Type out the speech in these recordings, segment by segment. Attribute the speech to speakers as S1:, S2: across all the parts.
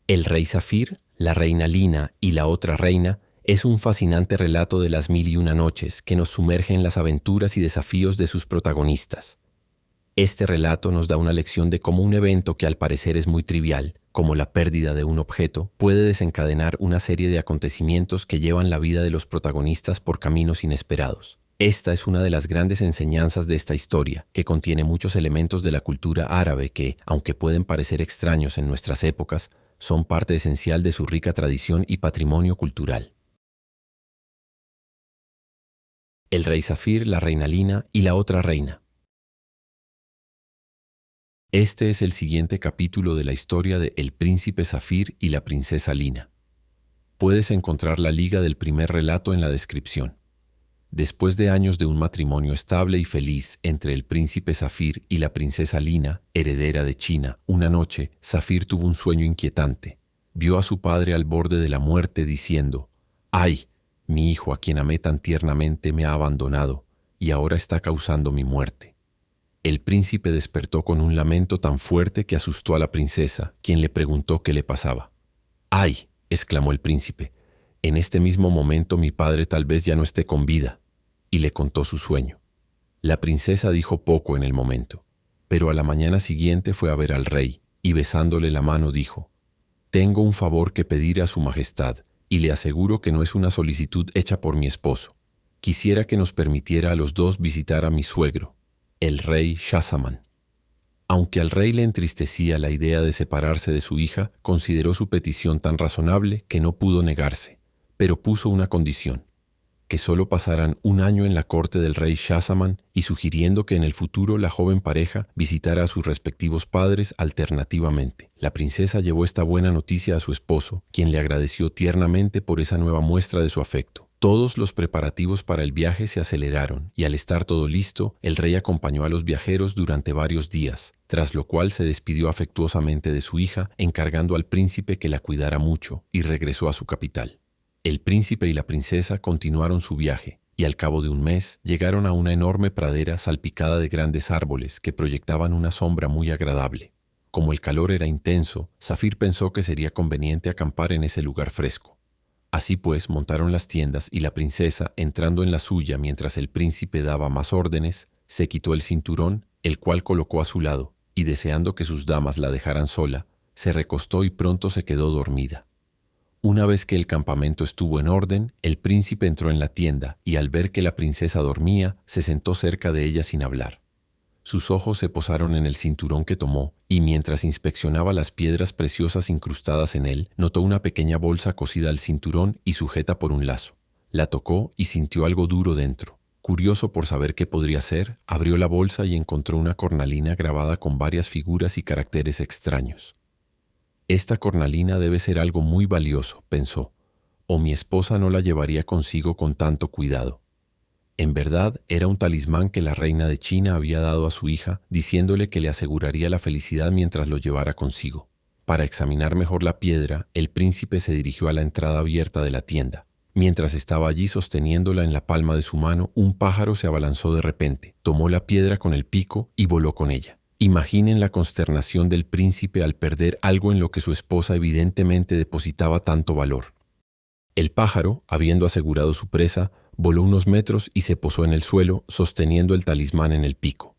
S1: El rey Zafir, la reina Lina y la otra reina es un fascinante relato de las 1001 noches que nos sumerge en las aventuras y desafíos de sus protagonistas. Este relato nos da una lección de cómo un evento que al parecer es muy trivial, como la pérdida de un objeto, puede desencadenar una serie de acontecimientos que llevan la vida de los protagonistas por caminos inesperados. Esta es una de las grandes enseñanzas de esta historia, que contiene muchos elementos de la cultura árabe que, aunque pueden parecer extraños en nuestras épocas, son parte esencial de su rica tradición y patrimonio cultural. El rey Zafir, la reina Lina y la otra reina. Este es el siguiente capítulo de la historia de El príncipe Zafir y la princesa Lina. Puedes encontrar la liga del primer relato en la descripción. Después de años de un matrimonio estable y feliz entre el príncipe Zafir y la princesa Lina, heredera de China, una noche, Zafir tuvo un sueño inquietante. Vio a su padre al borde de la muerte diciendo: «¡Ay! Mi hijo, a quien amé tan tiernamente, me ha abandonado, y ahora está causando mi muerte». El príncipe despertó con un lamento tan fuerte que asustó a la princesa, quien le preguntó qué le pasaba. «¡Ay!», exclamó el príncipe, «en este mismo momento mi padre tal vez ya no esté con vida», y le contó su sueño. La princesa dijo poco en el momento, pero a la mañana siguiente fue a ver al rey, y besándole la mano dijo: «Tengo un favor que pedir a su majestad, y le aseguro que no es una solicitud hecha por mi esposo. Quisiera que nos permitiera a los dos visitar a mi suegro, el rey Shahzaman». Aunque al rey le entristecía la idea de separarse de su hija, consideró su petición tan razonable que no pudo negarse, pero puso una condición: que solo pasaran un año en la corte del rey Shahzaman, y sugiriendo que en el futuro la joven pareja visitara a sus respectivos padres alternativamente. La princesa llevó esta buena noticia a su esposo, quien le agradeció tiernamente por esa nueva muestra de su afecto. Todos los preparativos para el viaje se aceleraron, y al estar todo listo, el rey acompañó a los viajeros durante varios días, tras lo cual se despidió afectuosamente de su hija, encargando al príncipe que la cuidara mucho, y regresó a su capital. El príncipe y la princesa continuaron su viaje, y al cabo de un mes llegaron a una enorme pradera salpicada de grandes árboles que proyectaban una sombra muy agradable. Como el calor era intenso, Zafir pensó que sería conveniente acampar en ese lugar fresco. Así pues, montaron las tiendas y la princesa, entrando en la suya mientras el príncipe daba más órdenes, se quitó el cinturón, el cual colocó a su lado, y deseando que sus damas la dejaran sola, se recostó y pronto se quedó dormida. Una vez que el campamento estuvo en orden, el príncipe entró en la tienda y al ver que la princesa dormía, se sentó cerca de ella sin hablar. Sus ojos se posaron en el cinturón que tomó y mientras inspeccionaba las piedras preciosas incrustadas en él, notó una pequeña bolsa cosida al cinturón y sujeta por un lazo. La tocó y sintió algo duro dentro. Curioso por saber qué podría ser, abrió la bolsa y encontró una cornalina grabada con varias figuras y caracteres extraños. «Esta cornalina debe ser algo muy valioso», pensó, «o mi esposa no la llevaría consigo con tanto cuidado». En verdad, era un talismán que la reina de China había dado a su hija, diciéndole que le aseguraría la felicidad mientras lo llevara consigo. Para examinar mejor la piedra, el príncipe se dirigió a la entrada abierta de la tienda. Mientras estaba allí sosteniéndola en la palma de su mano, un pájaro se abalanzó de repente, tomó la piedra con el pico y voló con ella. Imaginen la consternación del príncipe al perder algo en lo que su esposa evidentemente depositaba tanto valor. El pájaro, habiendo asegurado su presa, voló unos metros y se posó en el suelo, sosteniendo el talismán en el pico.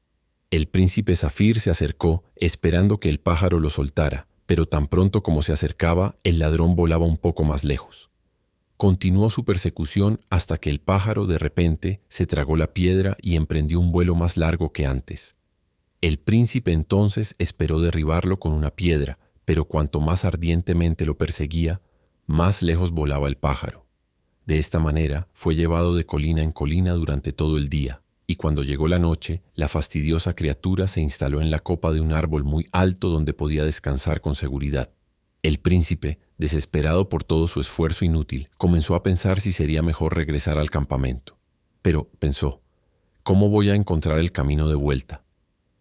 S1: El príncipe Zafir se acercó, esperando que el pájaro lo soltara, pero tan pronto como se acercaba, el ladrón volaba un poco más lejos. Continuó su persecución hasta que el pájaro, de repente, se tragó la piedra y emprendió un vuelo más largo que antes. El príncipe entonces esperó derribarlo con una piedra, pero cuanto más ardientemente lo perseguía, más lejos volaba el pájaro. De esta manera fue llevado de colina en colina durante todo el día, y cuando llegó la noche, la fastidiosa criatura se instaló en la copa de un árbol muy alto donde podía descansar con seguridad. El príncipe, desesperado por todo su esfuerzo inútil, comenzó a pensar si sería mejor regresar al campamento. Pero, pensó, ¿cómo voy a encontrar el camino de vuelta?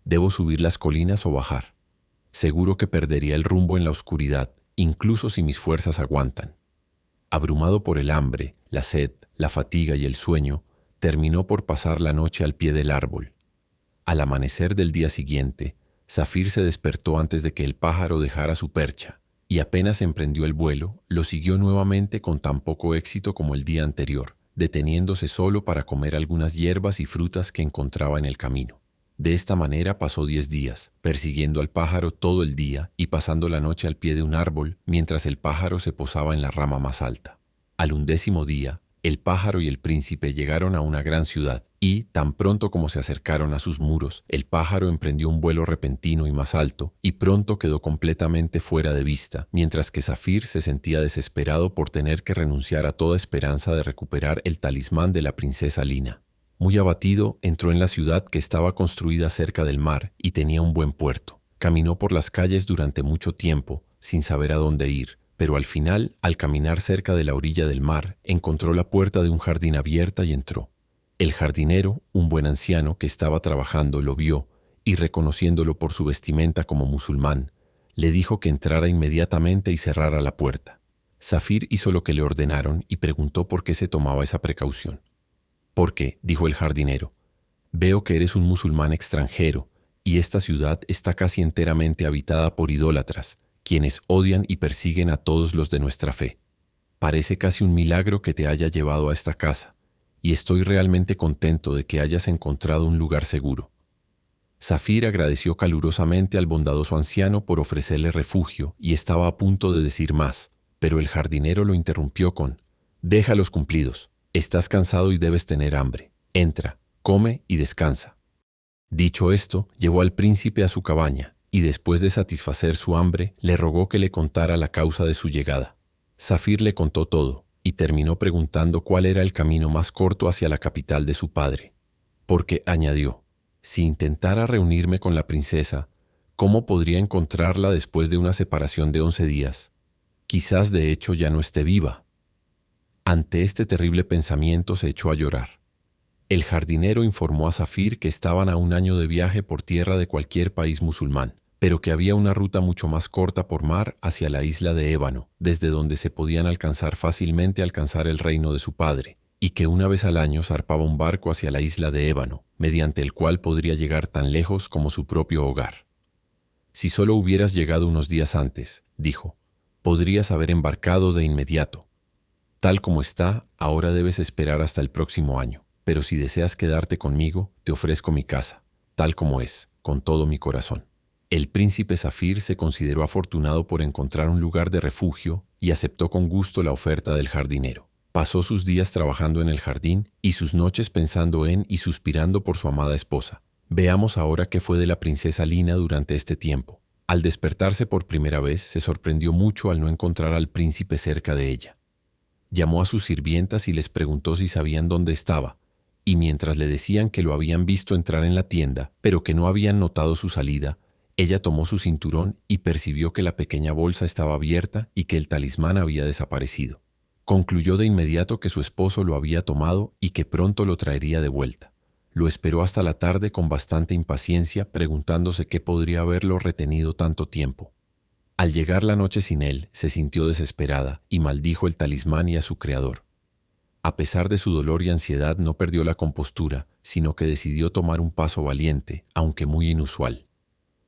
S1: ¿Debo subir las colinas o bajar? Seguro que perdería el rumbo en la oscuridad, incluso si mis fuerzas aguantan. Abrumado por el hambre, la sed, la fatiga y el sueño, terminó por pasar la noche al pie del árbol. Al amanecer del día siguiente, Zafir se despertó antes de que el pájaro dejara su percha, y apenas emprendió el vuelo, lo siguió nuevamente con tan poco éxito como el día anterior, deteniéndose solo para comer algunas hierbas y frutas que encontraba en el camino. De esta manera pasó 10 días, persiguiendo al pájaro todo el día y pasando la noche al pie de un árbol mientras el pájaro se posaba en la rama más alta. Al 11º día, el pájaro y el príncipe llegaron a una gran ciudad y, tan pronto como se acercaron a sus muros, el pájaro emprendió un vuelo repentino y más alto y pronto quedó completamente fuera de vista, mientras que Zafir se sentía desesperado por tener que renunciar a toda esperanza de recuperar el talismán de la princesa Lina. Muy abatido, entró en la ciudad que estaba construida cerca del mar y tenía un buen puerto. Caminó por las calles durante mucho tiempo, sin saber a dónde ir, pero al final, al caminar cerca de la orilla del mar, encontró la puerta de un jardín abierta y entró. El jardinero, un buen anciano que estaba trabajando, lo vio y, reconociéndolo por su vestimenta como musulmán, le dijo que entrara inmediatamente y cerrara la puerta. Zafir hizo lo que le ordenaron y preguntó por qué se tomaba esa precaución. «Porque», dijo el jardinero, «veo que eres un musulmán extranjero y esta ciudad está casi enteramente habitada por idólatras, quienes odian y persiguen a todos los de nuestra fe. Parece casi un milagro que te haya llevado a esta casa, y estoy realmente contento de que hayas encontrado un lugar seguro». Zafir agradeció calurosamente al bondadoso anciano por ofrecerle refugio y estaba a punto de decir más, pero el jardinero lo interrumpió con: «Deja los cumplidos. Estás cansado y debes tener hambre. Entra, come y descansa». Dicho esto, llevó al príncipe a su cabaña y después de satisfacer su hambre, le rogó que le contara la causa de su llegada. Zafir le contó todo y terminó preguntando cuál era el camino más corto hacia la capital de su padre. Porque, añadió, si intentara reunirme con la princesa, ¿cómo podría encontrarla después de una separación de 11 días? Quizás de hecho ya no esté viva. Ante este terrible pensamiento se echó a llorar. El jardinero informó a Zafir que estaban a 1 año de viaje por tierra de cualquier país musulmán, pero que había una ruta mucho más corta por mar hacia la isla de Ébano, desde donde se podían fácilmente alcanzar el reino de su padre, y que una vez al año zarpaba un barco hacia la isla de Ébano, mediante el cual podría llegar tan lejos como su propio hogar. «Si solo hubieras llegado unos días antes», dijo, «podrías haber embarcado de inmediato. Tal como está, ahora debes esperar hasta el próximo año. Pero si deseas quedarte conmigo, te ofrezco mi casa, tal como es, con todo mi corazón». El príncipe Zafir se consideró afortunado por encontrar un lugar de refugio y aceptó con gusto la oferta del jardinero. Pasó sus días trabajando en el jardín y sus noches pensando en y suspirando por su amada esposa. Veamos ahora qué fue de la princesa Lina durante este tiempo. Al despertarse por primera vez, se sorprendió mucho al no encontrar al príncipe cerca de ella. Llamó a sus sirvientas y les preguntó si sabían dónde estaba, y mientras le decían que lo habían visto entrar en la tienda, pero que no habían notado su salida, ella tomó su cinturón y percibió que la pequeña bolsa estaba abierta y que el talismán había desaparecido. Concluyó de inmediato que su esposo lo había tomado y que pronto lo traería de vuelta. Lo esperó hasta la tarde con bastante impaciencia, preguntándose qué podría haberlo retenido tanto tiempo. Al llegar la noche sin él, se sintió desesperada y maldijo el talismán y a su creador. A pesar de su dolor y ansiedad, no perdió la compostura, sino que decidió tomar un paso valiente, aunque muy inusual.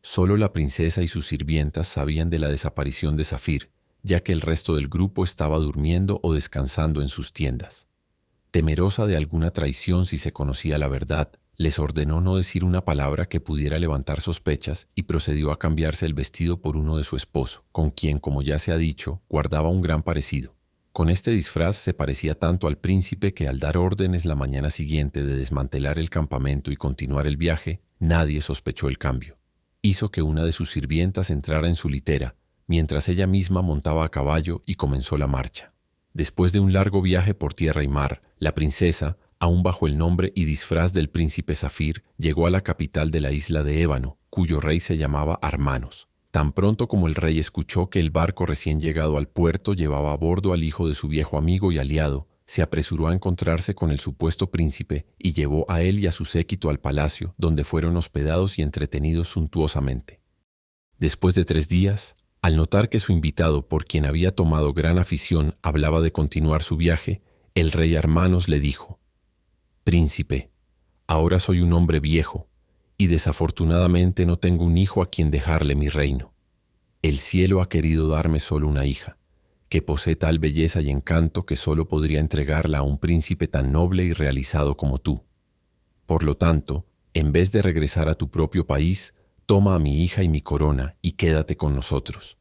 S1: Solo la princesa y sus sirvientas sabían de la desaparición de Zafir, ya que el resto del grupo estaba durmiendo o descansando en sus tiendas. Temerosa de alguna traición si se conocía la verdad, les ordenó no decir una palabra que pudiera levantar sospechas y procedió a cambiarse el vestido por uno de su esposo, con quien, como ya se ha dicho, guardaba un gran parecido. Con este disfraz se parecía tanto al príncipe que al dar órdenes la mañana siguiente de desmantelar el campamento y continuar el viaje, nadie sospechó el cambio. Hizo que una de sus sirvientas entrara en su litera, mientras ella misma montaba a caballo y comenzó la marcha. Después de un largo viaje por tierra y mar, la princesa, aún bajo el nombre y disfraz del príncipe Zafir, llegó a la capital de la isla de Ébano, cuyo rey se llamaba Armanos. Tan pronto como el rey escuchó que el barco recién llegado al puerto llevaba a bordo al hijo de su viejo amigo y aliado, se apresuró a encontrarse con el supuesto príncipe y llevó a él y a su séquito al palacio, donde fueron hospedados y entretenidos suntuosamente. Después de 3 días, al notar que su invitado, por quien había tomado gran afición, hablaba de continuar su viaje, el rey Armanos le dijo: «Príncipe, ahora soy un hombre viejo, y desafortunadamente no tengo un hijo a quien dejarle mi reino. El cielo ha querido darme solo una hija, que posee tal belleza y encanto que solo podría entregarla a un príncipe tan noble y realizado como tú. Por lo tanto, en vez de regresar a tu propio país, toma a mi hija y mi corona y quédate con nosotros.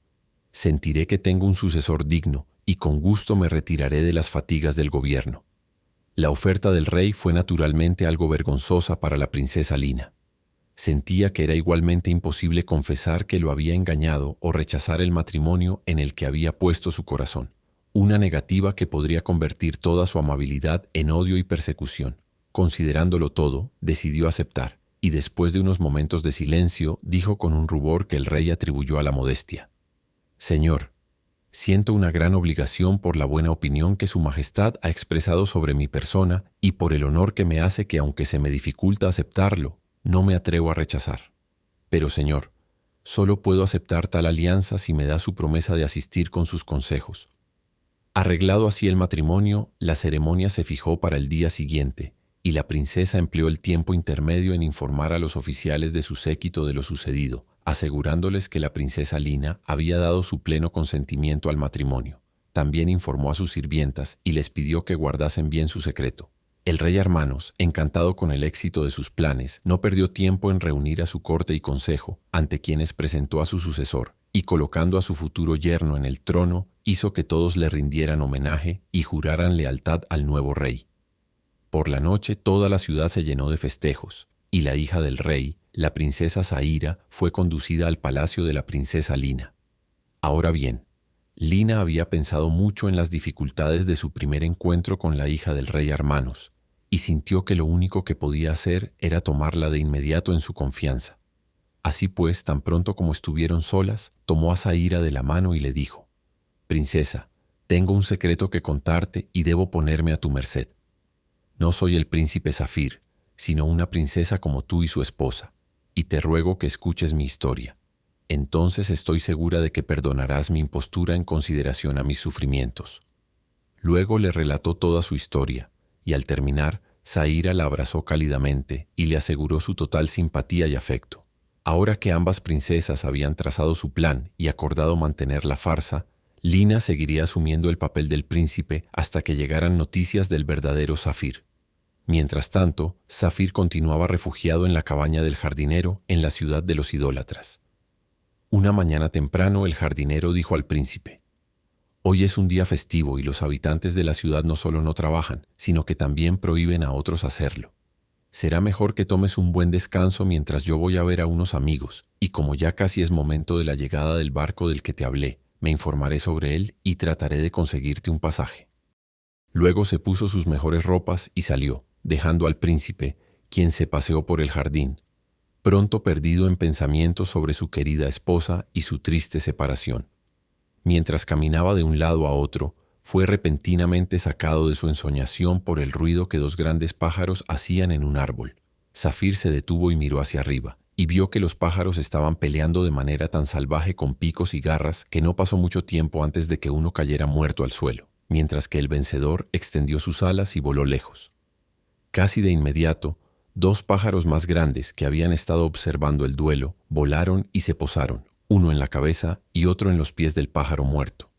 S1: Sentiré que tengo un sucesor digno y con gusto me retiraré de las fatigas del gobierno. La oferta del rey fue naturalmente algo vergonzosa para la princesa Lina. Sentía que era igualmente imposible confesar que lo había engañado o rechazar el matrimonio en el que había puesto su corazón, una negativa que podría convertir toda su amabilidad en odio y persecución. Considerándolo todo, decidió aceptar, y después de unos momentos de silencio, dijo con un rubor que el rey atribuyó a la modestia: «Señor, siento una gran obligación por la buena opinión que Su Majestad ha expresado sobre mi persona y por el honor que me hace que, aunque se me dificulta aceptarlo, no me atrevo a rechazar. Pero, señor, solo puedo aceptar tal alianza si me da su promesa de asistir con sus consejos». Arreglado así el matrimonio, la ceremonia se fijó para el día siguiente, y la princesa empleó el tiempo intermedio en informar a los oficiales de su séquito de lo sucedido, asegurándoles que la princesa Lina había dado su pleno consentimiento al matrimonio. También informó a sus sirvientas y les pidió que guardasen bien su secreto. El rey Armanos, encantado con el éxito de sus planes, no perdió tiempo en reunir a su corte y consejo, ante quienes presentó a su sucesor, y colocando a su futuro yerno en el trono, hizo que todos le rindieran homenaje y juraran lealtad al nuevo rey. Por la noche toda la ciudad se llenó de festejos, y la hija del rey, la princesa Zaira, fue conducida al palacio de la princesa Lina. Ahora bien, Lina había pensado mucho en las dificultades de su primer encuentro con la hija del rey Armanos, y sintió que lo único que podía hacer era tomarla de inmediato en su confianza. Así pues, tan pronto como estuvieron solas, tomó a Zaira de la mano y le dijo: «Princesa, tengo un secreto que contarte y debo ponerme a tu merced. No soy el príncipe Zafir, sino una princesa como tú y su esposa, y te ruego que escuches mi historia. Entonces estoy segura de que perdonarás mi impostura en consideración a mis sufrimientos». Luego le relató toda su historia, y al terminar, Zaira la abrazó cálidamente y le aseguró su total simpatía y afecto. Ahora que ambas princesas habían trazado su plan y acordado mantener la farsa, Lina seguiría asumiendo el papel del príncipe hasta que llegaran noticias del verdadero Zafir. Mientras tanto, Zafir continuaba refugiado en la cabaña del jardinero en la ciudad de los idólatras. Una mañana temprano el jardinero dijo al príncipe: «Hoy es un día festivo y los habitantes de la ciudad no solo no trabajan, sino que también prohíben a otros hacerlo. Será mejor que tomes un buen descanso mientras yo voy a ver a unos amigos, y como ya casi es momento de la llegada del barco del que te hablé, me informaré sobre él y trataré de conseguirte un pasaje». Luego se puso sus mejores ropas y salió, dejando al príncipe, quien se paseó por el jardín, pronto perdido en pensamientos sobre su querida esposa y su triste separación. Mientras caminaba de un lado a otro, fue repentinamente sacado de su ensoñación por el ruido que dos grandes pájaros hacían en un árbol. Zafir se detuvo y miró hacia arriba, y vio que los pájaros estaban peleando de manera tan salvaje con picos y garras que no pasó mucho tiempo antes de que uno cayera muerto al suelo, mientras que el vencedor extendió sus alas y voló lejos. Casi de inmediato, dos pájaros más grandes que habían estado observando el duelo volaron y se posaron, uno en la cabeza y otro en los pies del pájaro muerto.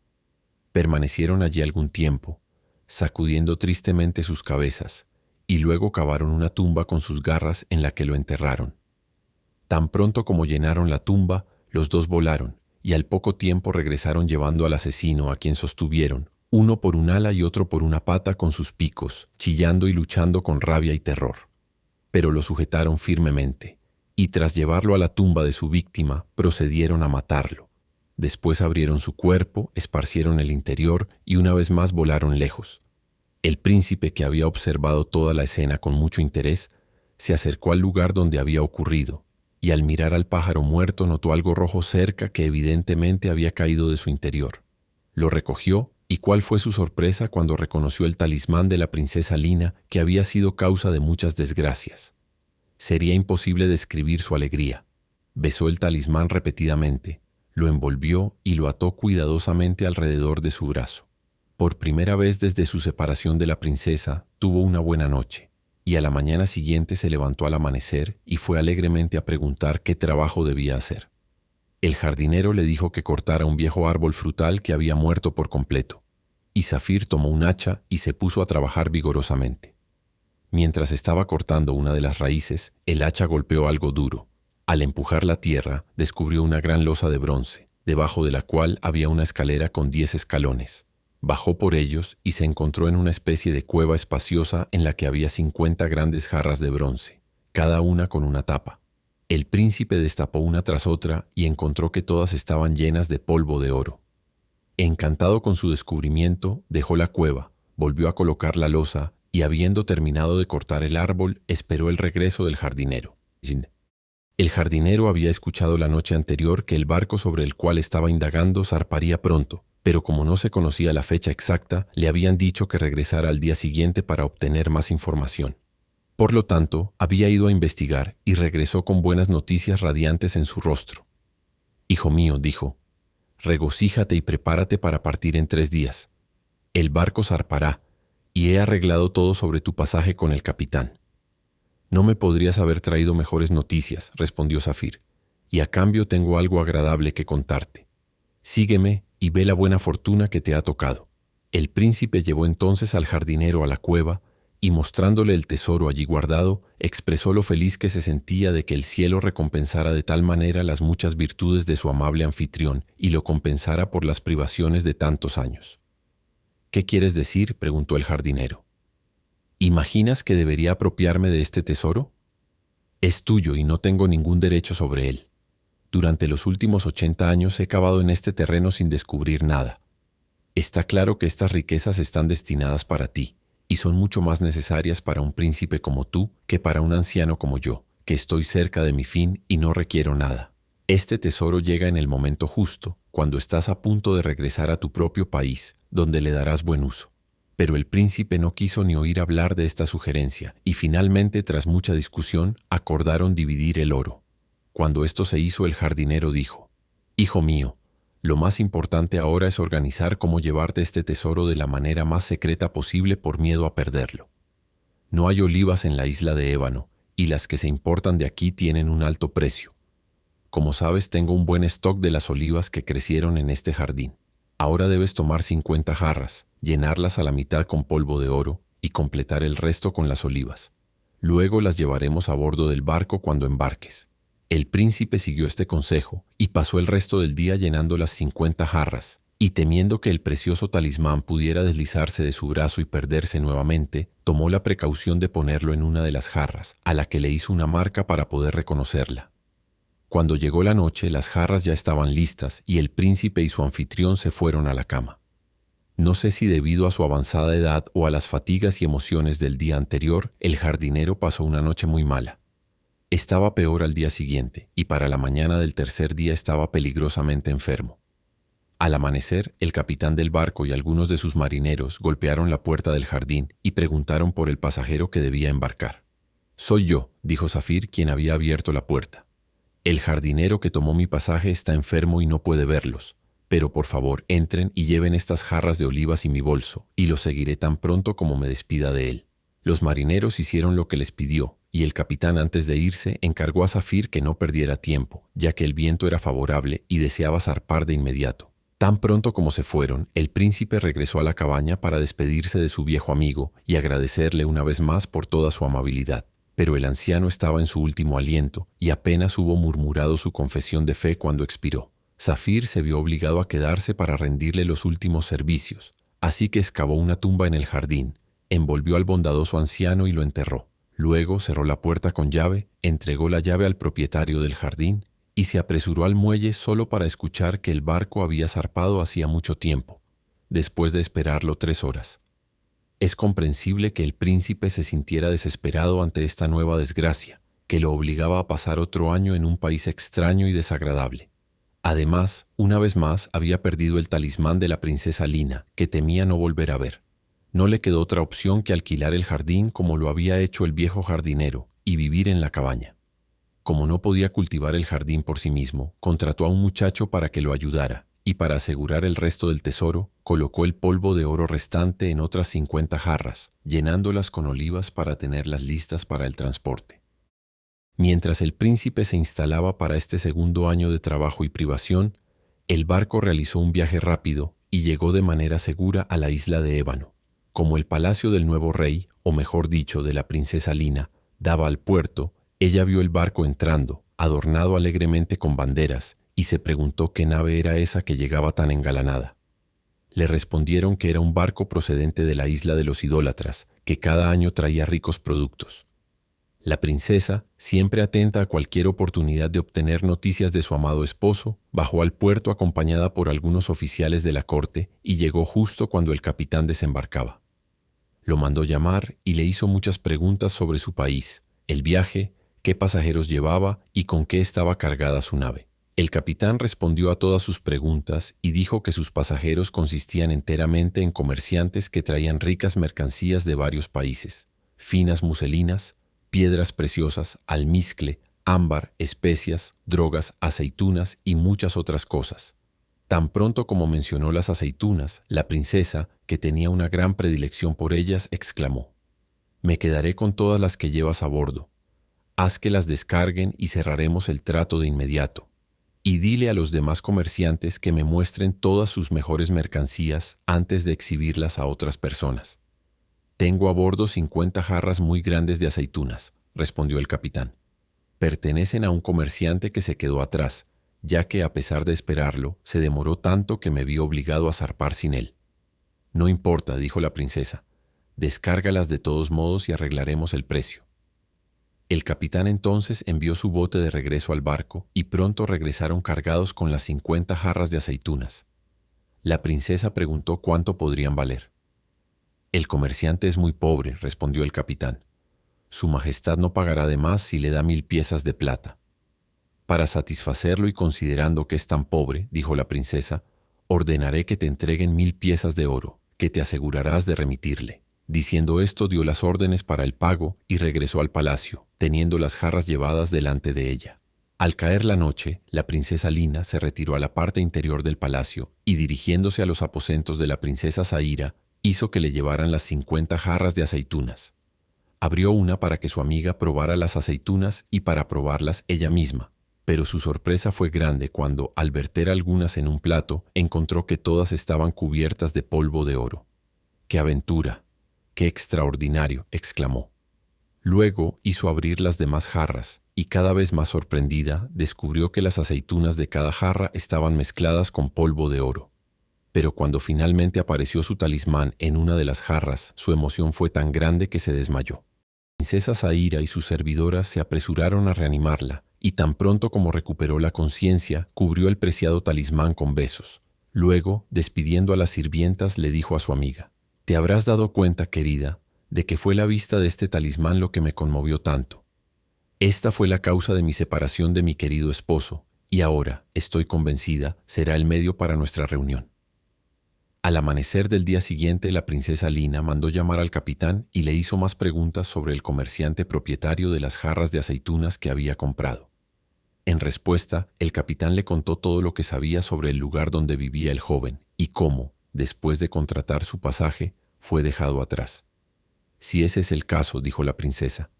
S1: Permanecieron allí algún tiempo, sacudiendo tristemente sus cabezas, y luego cavaron una tumba con sus garras en la que lo enterraron. Tan pronto como llenaron la tumba, los dos volaron, y al poco tiempo regresaron llevando al asesino, a quien sostuvieron, uno por un ala y otro por una pata con sus picos, chillando y luchando con rabia y terror. Pero lo sujetaron firmemente, y tras llevarlo a la tumba de su víctima, procedieron a matarlo. Después abrieron su cuerpo, esparcieron el interior y una vez más volaron lejos. El príncipe, que había observado toda la escena con mucho interés, se acercó al lugar donde había ocurrido, y al mirar al pájaro muerto notó algo rojo cerca que evidentemente había caído de su interior. Lo recogió, y cuál fue su sorpresa cuando reconoció el talismán de la princesa Lina, que había sido causa de muchas desgracias. Sería imposible describir su alegría. Besó el talismán repetidamente, lo envolvió y lo ató cuidadosamente alrededor de su brazo. Por primera vez desde su separación de la princesa, tuvo una buena noche, y a la mañana siguiente se levantó al amanecer y fue alegremente a preguntar qué trabajo debía hacer. El jardinero le dijo que cortara un viejo árbol frutal que había muerto por completo, y Zafir tomó un hacha y se puso a trabajar vigorosamente. Mientras estaba cortando una de las raíces, el hacha golpeó algo duro. Al empujar la tierra, descubrió una gran losa de bronce, debajo de la cual había una escalera con 10 escalones. Bajó por ellos y se encontró en una especie de cueva espaciosa en la que había 50 grandes jarras de bronce, cada una con una tapa. El príncipe destapó una tras otra y encontró que todas estaban llenas de polvo de oro. Encantado con su descubrimiento, dejó la cueva, volvió a colocar la losa y, habiendo terminado de cortar el árbol, esperó el regreso del jardinero. El jardinero había escuchado la noche anterior que el barco sobre el cual estaba indagando zarparía pronto, pero como no se conocía la fecha exacta, le habían dicho que regresara al día siguiente para obtener más información. Por lo tanto, había ido a investigar y regresó con buenas noticias radiantes en su rostro. «Hijo mío», dijo, «regocíjate y prepárate para partir en 3 días. El barco zarpará, y he arreglado todo sobre tu pasaje con el capitán». «No me podrías haber traído mejores noticias», respondió Zafir, «y a cambio tengo algo agradable que contarte. Sígueme y ve la buena fortuna que te ha tocado». El príncipe llevó entonces al jardinero a la cueva y, mostrándole el tesoro allí guardado, expresó lo feliz que se sentía de que el cielo recompensara de tal manera las muchas virtudes de su amable anfitrión y lo compensara por las privaciones de tantos años. «¿Qué quieres decir?», preguntó el jardinero. «¿Imaginas que debería apropiarme de este tesoro? Es tuyo y no tengo ningún derecho sobre él. Durante los últimos 80 años he cavado en este terreno sin descubrir nada. Está claro que estas riquezas están destinadas para ti, y son mucho más necesarias para un príncipe como tú que para un anciano como yo, que estoy cerca de mi fin y no requiero nada. Este tesoro llega en el momento justo, cuando estás a punto de regresar a tu propio país, donde le darás buen uso». Pero el príncipe no quiso ni oír hablar de esta sugerencia, y finalmente, tras mucha discusión, acordaron dividir el oro. Cuando esto se hizo, el jardinero dijo: «Hijo mío, lo más importante ahora es organizar cómo llevarte este tesoro de la manera más secreta posible por miedo a perderlo. No hay olivas en la isla de Ébano, y las que se importan de aquí tienen un alto precio. Como sabes, tengo un buen stock de las olivas que crecieron en este jardín. Ahora debes tomar 50 jarras, llenarlas a la mitad con polvo de oro y completar el resto con las olivas. Luego las llevaremos a bordo del barco cuando embarques». El príncipe siguió este consejo y pasó el resto del día llenando las 50 jarras, y temiendo que el precioso talismán pudiera deslizarse de su brazo y perderse nuevamente, tomó la precaución de ponerlo en una de las jarras, a la que le hizo una marca para poder reconocerla. Cuando llegó la noche, las jarras ya estaban listas y el príncipe y su anfitrión se fueron a la cama. No sé si debido a su avanzada edad o a las fatigas y emociones del día anterior, el jardinero pasó una noche muy mala. Estaba peor al día siguiente, y para la mañana del tercer día estaba peligrosamente enfermo. Al amanecer, el capitán del barco y algunos de sus marineros golpearon la puerta del jardín y preguntaron por el pasajero que debía embarcar. «Soy yo», dijo Zafir, quien había abierto la puerta. «El jardinero que tomó mi pasaje está enfermo y no puede verlos, pero por favor entren y lleven estas jarras de olivas y mi bolso, y los seguiré tan pronto como me despida de él». Los marineros hicieron lo que les pidió, y el capitán, antes de irse, encargó a Zafir que no perdiera tiempo, ya que el viento era favorable y deseaba zarpar de inmediato. Tan pronto como se fueron, el príncipe regresó a la cabaña para despedirse de su viejo amigo y agradecerle una vez más por toda su amabilidad. Pero el anciano estaba en su último aliento y apenas hubo murmurado su confesión de fe cuando expiró. Zafir se vio obligado a quedarse para rendirle los últimos servicios, así que excavó una tumba en el jardín, envolvió al bondadoso anciano y lo enterró. Luego cerró la puerta con llave, entregó la llave al propietario del jardín y se apresuró al muelle solo para escuchar que el barco había zarpado hacía mucho tiempo, después de esperarlo 3 horas. Es comprensible que el príncipe se sintiera desesperado ante esta nueva desgracia, que lo obligaba a pasar otro año en un país extraño y desagradable. Además, una vez más había perdido el talismán de la princesa Lina, que temía no volver a ver. No le quedó otra opción que alquilar el jardín como lo había hecho el viejo jardinero y vivir en la cabaña. Como no podía cultivar el jardín por sí mismo, contrató a un muchacho para que lo ayudara y, para asegurar el resto del tesoro, colocó el polvo de oro restante en otras 50 jarras, llenándolas con olivas para tenerlas listas para el transporte. Mientras el príncipe se instalaba para este segundo año de trabajo y privación, el barco realizó un viaje rápido y llegó de manera segura a la isla de Ébano. Como el palacio del nuevo rey, o mejor dicho, de la princesa Lina, daba al puerto, ella vio el barco entrando, adornado alegremente con banderas, y se preguntó qué nave era esa que llegaba tan engalanada. Le respondieron que era un barco procedente de la isla de los idólatras, que cada año traía ricos productos. La princesa, siempre atenta a cualquier oportunidad de obtener noticias de su amado esposo, bajó al puerto acompañada por algunos oficiales de la corte y llegó justo cuando el capitán desembarcaba. Lo mandó llamar y le hizo muchas preguntas sobre su país, el viaje, qué pasajeros llevaba y con qué estaba cargada su nave. El capitán respondió a todas sus preguntas y dijo que sus pasajeros consistían enteramente en comerciantes que traían ricas mercancías de varios países, finas muselinas, piedras preciosas, almizcle, ámbar, especias, drogas, aceitunas y muchas otras cosas. Tan pronto como mencionó las aceitunas, la princesa, que tenía una gran predilección por ellas, exclamó: «Me quedaré con todas las que llevas a bordo. Haz que las descarguen y cerraremos el trato de inmediato. Y dile a los demás comerciantes que me muestren todas sus mejores mercancías antes de exhibirlas a otras personas». «Tengo a bordo 50 jarras muy grandes de aceitunas», respondió el capitán. «Pertenecen a un comerciante que se quedó atrás, ya que, a pesar de esperarlo, se demoró tanto que me vi obligado a zarpar sin él». «No importa», dijo la princesa. «Descárgalas de todos modos y arreglaremos el precio». El capitán entonces envió su bote de regreso al barco y pronto regresaron cargados con las 50 jarras de aceitunas. La princesa preguntó cuánto podrían valer. «El comerciante es muy pobre», respondió el capitán. «Su majestad no pagará de más si le da 1000 piezas de plata». «Para satisfacerlo y considerando que es tan pobre», dijo la princesa, «ordenaré que te entreguen 1000 piezas de oro, que te asegurarás de remitirle». Diciendo esto, dio las órdenes para el pago y regresó al palacio, teniendo las jarras llevadas delante de ella. Al caer la noche, la princesa Lina se retiró a la parte interior del palacio y, dirigiéndose a los aposentos de la princesa Zaira, hizo que le llevaran las 50 jarras de aceitunas. Abrió una para que su amiga probara las aceitunas y para probarlas ella misma, pero su sorpresa fue grande cuando, al verter algunas en un plato, encontró que todas estaban cubiertas de polvo de oro. «¡Qué aventura! ¡Qué extraordinario!», exclamó. Luego hizo abrir las demás jarras y, cada vez más sorprendida, descubrió que las aceitunas de cada jarra estaban mezcladas con polvo de oro. Pero cuando finalmente apareció su talismán en una de las jarras, su emoción fue tan grande que se desmayó. La princesa Zaira y sus servidoras se apresuraron a reanimarla, y tan pronto como recuperó la conciencia, cubrió el preciado talismán con besos. Luego, despidiendo a las sirvientas, le dijo a su amiga: «Te habrás dado cuenta, querida, de que fue la vista de este talismán lo que me conmovió tanto. Esta fue la causa de mi separación de mi querido esposo, y ahora, estoy convencida, será el medio para nuestra reunión». Al amanecer del día siguiente, la princesa Lina mandó llamar al capitán y le hizo más preguntas sobre el comerciante propietario de las jarras de aceitunas que había comprado. En respuesta, el capitán le contó todo lo que sabía sobre el lugar donde vivía el joven y cómo, después de contratar su pasaje, fue dejado atrás. «Si ese es el caso», dijo la princesa,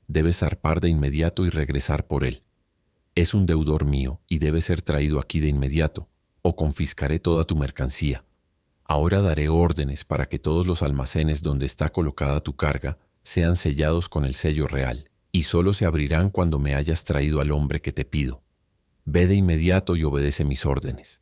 S1: «debes zarpar de inmediato y regresar por él. Es un deudor mío y debe ser traído aquí de inmediato, o confiscaré toda tu mercancía. Ahora daré órdenes para que todos los almacenes donde está colocada tu carga sean sellados con el sello real, y solo se abrirán cuando me hayas traído al hombre que te pido. Ve de inmediato y obedece mis órdenes».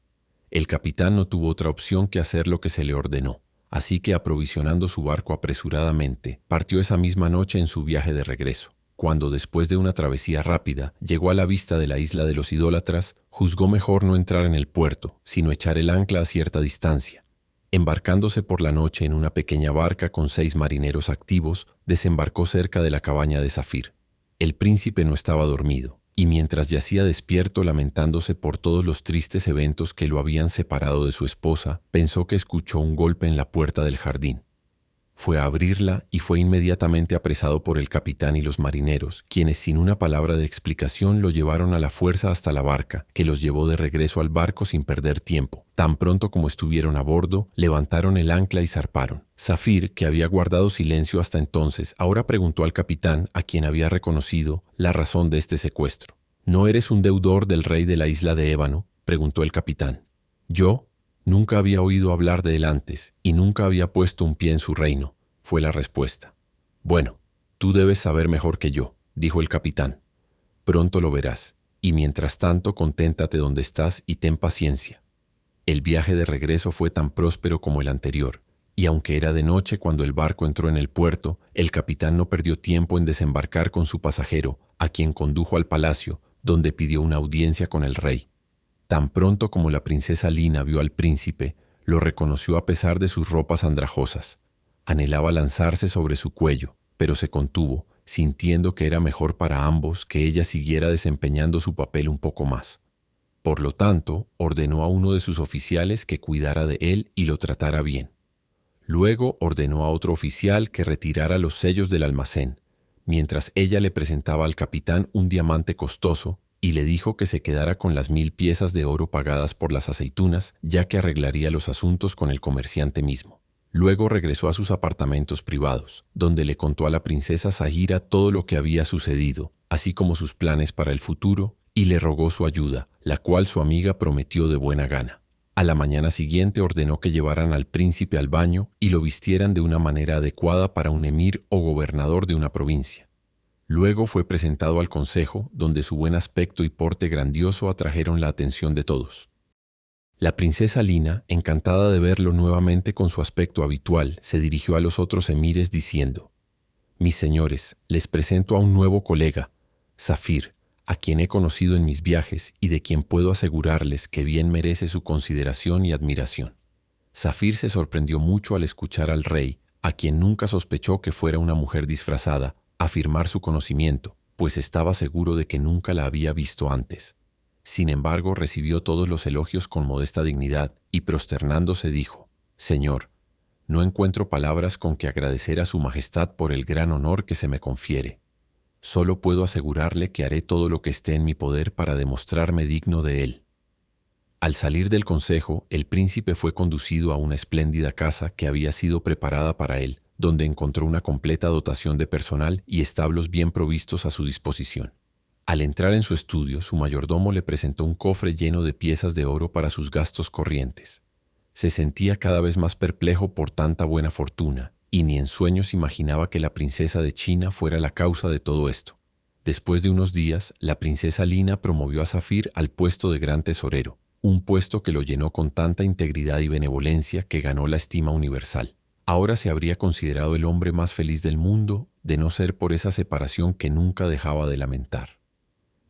S1: El capitán no tuvo otra opción que hacer lo que se le ordenó, así que, aprovisionando su barco apresuradamente, partió esa misma noche en su viaje de regreso. Cuando, después de una travesía rápida, llegó a la vista de la isla de los idólatras, juzgó mejor no entrar en el puerto, sino echar el ancla a cierta distancia. Embarcándose por la noche en una pequeña barca con 6 marineros activos, desembarcó cerca de la cabaña de Zafir. El príncipe no estaba dormido, y mientras yacía despierto lamentándose por todos los tristes eventos que lo habían separado de su esposa, pensó que escuchó un golpe en la puerta del jardín. Fue a abrirla y fue inmediatamente apresado por el capitán y los marineros, quienes sin una palabra de explicación lo llevaron a la fuerza hasta la barca, que los llevó de regreso al barco sin perder tiempo. Tan pronto como estuvieron a bordo, levantaron el ancla y zarparon. Zafir, que había guardado silencio hasta entonces, ahora preguntó al capitán, a quien había reconocido, la razón de este secuestro. ¿No eres un deudor del rey de la isla de Ébano?, preguntó el capitán. Yo nunca había oído hablar de él antes y nunca había puesto un pie en su reino, fue la respuesta. Bueno, tú debes saber mejor que yo, dijo el capitán. Pronto lo verás, y mientras tanto conténtate donde estás y ten paciencia. El viaje de regreso fue tan próspero como el anterior, y aunque era de noche cuando el barco entró en el puerto, el capitán no perdió tiempo en desembarcar con su pasajero, a quien condujo al palacio, donde pidió una audiencia con el rey. Tan pronto como la princesa Lina vio al príncipe, lo reconoció a pesar de sus ropas andrajosas. Anhelaba lanzarse sobre su cuello, pero se contuvo, sintiendo que era mejor para ambos que ella siguiera desempeñando su papel un poco más. Por lo tanto, ordenó a uno de sus oficiales que cuidara de él y lo tratara bien. Luego ordenó a otro oficial que retirara los sellos del almacén, mientras ella le presentaba al capitán un diamante costoso y le dijo que se quedara con las 1000 piezas de oro pagadas por las aceitunas, ya que arreglaría los asuntos con el comerciante mismo. Luego regresó a sus apartamentos privados, donde le contó a la princesa Zahira todo lo que había sucedido, así como sus planes para el futuro, y le rogó su ayuda, la cual su amiga prometió de buena gana. A la mañana siguiente ordenó que llevaran al príncipe al baño y lo vistieran de una manera adecuada para un emir o gobernador de una provincia. Luego fue presentado al consejo, donde su buen aspecto y porte grandioso atrajeron la atención de todos. La princesa Lina, encantada de verlo nuevamente con su aspecto habitual, se dirigió a los otros emires diciendo: «Mis señores, les presento a un nuevo colega, Zafir, a quien he conocido en mis viajes y de quien puedo asegurarles que bien merece su consideración y admiración». Zafir se sorprendió mucho al escuchar al rey, a quien nunca sospechó que fuera una mujer disfrazada, afirmar su conocimiento, pues estaba seguro de que nunca la había visto antes. Sin embargo, recibió todos los elogios con modesta dignidad y prosternándose dijo: «Señor, no encuentro palabras con que agradecer a su majestad por el gran honor que se me confiere. Solo puedo asegurarle que haré todo lo que esté en mi poder para demostrarme digno de él». Al salir del consejo, el príncipe fue conducido a una espléndida casa que había sido preparada para él, donde encontró una completa dotación de personal y establos bien provistos a su disposición. Al entrar en su estudio, su mayordomo le presentó un cofre lleno de piezas de oro para sus gastos corrientes. Se sentía cada vez más perplejo por tanta buena fortuna, y ni en sueños imaginaba que la princesa de China fuera la causa de todo esto. Después de unos días, la princesa Lina promovió a Zafir al puesto de gran tesorero, un puesto que lo llenó con tanta integridad y benevolencia que ganó la estima universal. Ahora se habría considerado el hombre más feliz del mundo, de no ser por esa separación que nunca dejaba de lamentar.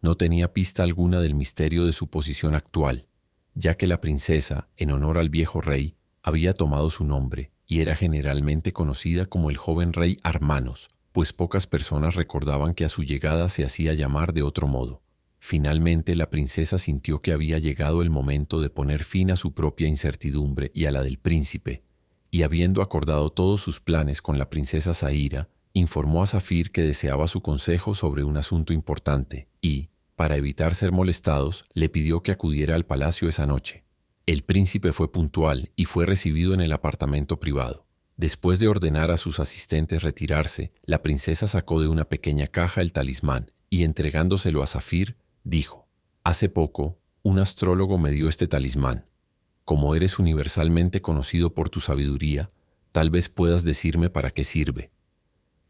S1: No tenía pista alguna del misterio de su posición actual, ya que la princesa, en honor al viejo rey, había tomado su nombre y era generalmente conocida como el joven rey Armanos, pues pocas personas recordaban que a su llegada se hacía llamar de otro modo. Finalmente, la princesa sintió que había llegado el momento de poner fin a su propia incertidumbre y a la del príncipe, y habiendo acordado todos sus planes con la princesa Zahira, informó a Zafir que deseaba su consejo sobre un asunto importante y, para evitar ser molestados, le pidió que acudiera al palacio esa noche. El príncipe fue puntual y fue recibido en el apartamento privado. Después de ordenar a sus asistentes retirarse, la princesa sacó de una pequeña caja el talismán y, entregándoselo a Zafir, dijo: «Hace poco, un astrólogo me dio este talismán. Como eres universalmente conocido por tu sabiduría, tal vez puedas decirme para qué sirve».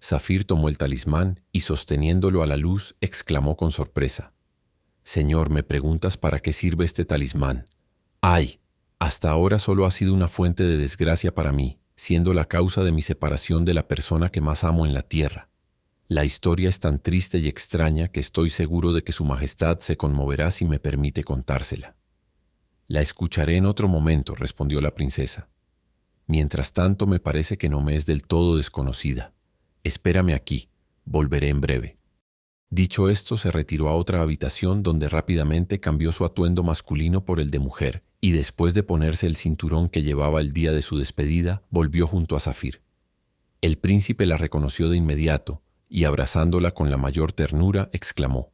S1: Zafir tomó el talismán y, sosteniéndolo a la luz, exclamó con sorpresa: «Señor, ¿me preguntas para qué sirve este talismán? ¡Ay! Hasta ahora solo ha sido una fuente de desgracia para mí, siendo la causa de mi separación de la persona que más amo en la tierra. La historia es tan triste y extraña que estoy seguro de que su majestad se conmoverá si me permite contársela». «La escucharé en otro momento», respondió la princesa. «Mientras tanto, me parece que no me es del todo desconocida. Espérame aquí, volveré en breve». Dicho esto, se retiró a otra habitación donde rápidamente cambió su atuendo masculino por el de mujer y, después de ponerse el cinturón que llevaba el día de su despedida, volvió junto a Zafir. El príncipe la reconoció de inmediato y, abrazándola con la mayor ternura, exclamó: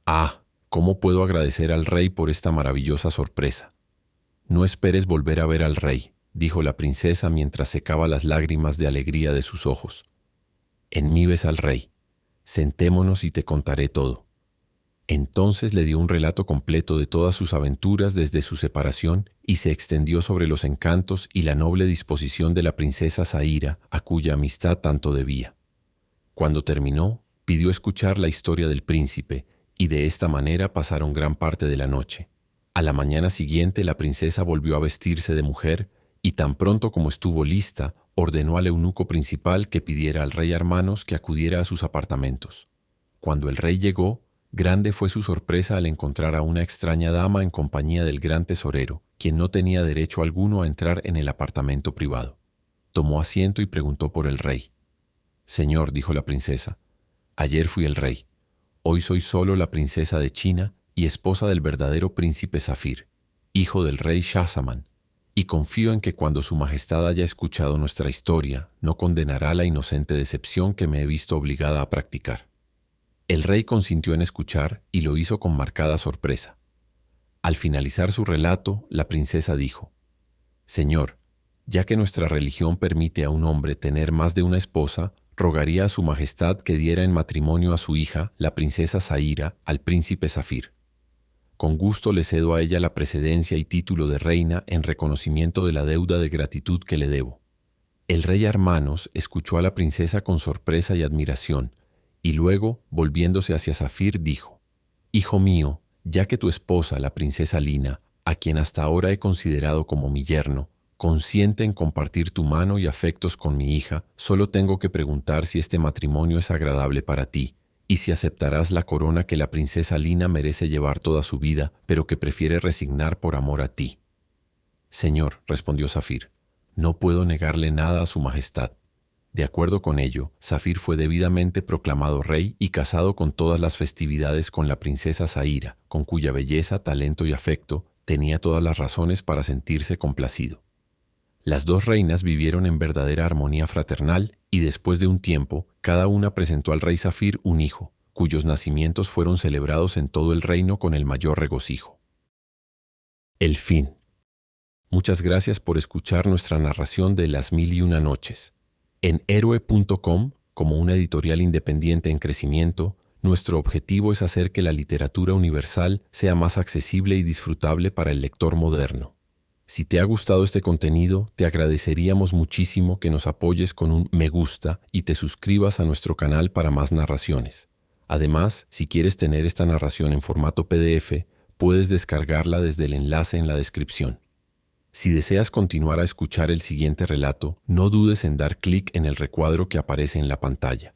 S1: «Ah, ¿cómo puedo agradecer al rey por esta maravillosa sorpresa?» «No esperes volver a ver al rey», dijo la princesa mientras secaba las lágrimas de alegría de sus ojos. «En mí ves al rey. Sentémonos y te contaré todo». Entonces le dio un relato completo de todas sus aventuras desde su separación y se extendió sobre los encantos y la noble disposición de la princesa Zaira, a cuya amistad tanto debía. Cuando terminó, pidió escuchar la historia del príncipe, y de esta manera pasaron gran parte de la noche. A la mañana siguiente la princesa volvió a vestirse de mujer, y tan pronto como estuvo lista, ordenó al eunuco principal que pidiera al rey Armanos que acudiera a sus apartamentos. Cuando el rey llegó, grande fue su sorpresa al encontrar a una extraña dama en compañía del gran tesorero, quien no tenía derecho alguno a entrar en el apartamento privado. Tomó asiento y preguntó por el rey. «Señor», dijo la princesa, «ayer fui el rey. Hoy soy solo la princesa de China y esposa del verdadero príncipe Zafir, hijo del rey Shahzaman, y confío en que cuando su majestad haya escuchado nuestra historia, no condenará la inocente decepción que me he visto obligada a practicar». El rey consintió en escuchar y lo hizo con marcada sorpresa. Al finalizar su relato, la princesa dijo: «Señor, ya que nuestra religión permite a un hombre tener más de una esposa, rogaría a su majestad que diera en matrimonio a su hija, la princesa Zaira, al príncipe Zafir. Con gusto le cedo a ella la precedencia y título de reina en reconocimiento de la deuda de gratitud que le debo». El rey Armanos escuchó a la princesa con sorpresa y admiración, y luego, volviéndose hacia Zafir, dijo: «Hijo mío, ya que tu esposa, la princesa Lina, a quien hasta ahora he considerado como mi yerno, consiente en compartir tu mano y afectos con mi hija, solo tengo que preguntar si este matrimonio es agradable para ti, y si aceptarás la corona que la princesa Lina merece llevar toda su vida, pero que prefiere resignar por amor a ti». «Señor», respondió Zafir, «no puedo negarle nada a su majestad». De acuerdo con ello, Zafir fue debidamente proclamado rey y casado con todas las festividades con la princesa Zaira, con cuya belleza, talento y afecto tenía todas las razones para sentirse complacido. Las dos reinas vivieron en verdadera armonía fraternal y después de un tiempo, cada una presentó al rey Zafir un hijo, cuyos nacimientos fueron celebrados en todo el reino con el mayor regocijo. El fin. Muchas gracias por escuchar nuestra narración de Las Mil y Una Noches. En Héroe.com, como una editorial independiente en crecimiento, nuestro objetivo es hacer que la literatura universal sea más accesible y disfrutable para el lector moderno. Si te ha gustado este contenido, te agradeceríamos muchísimo que nos apoyes con un me gusta y te suscribas a nuestro canal para más narraciones. Además, si quieres tener esta narración en formato PDF, puedes descargarla desde el enlace en la descripción. Si deseas continuar a escuchar el siguiente relato, no dudes en dar clic en el recuadro que aparece en la pantalla.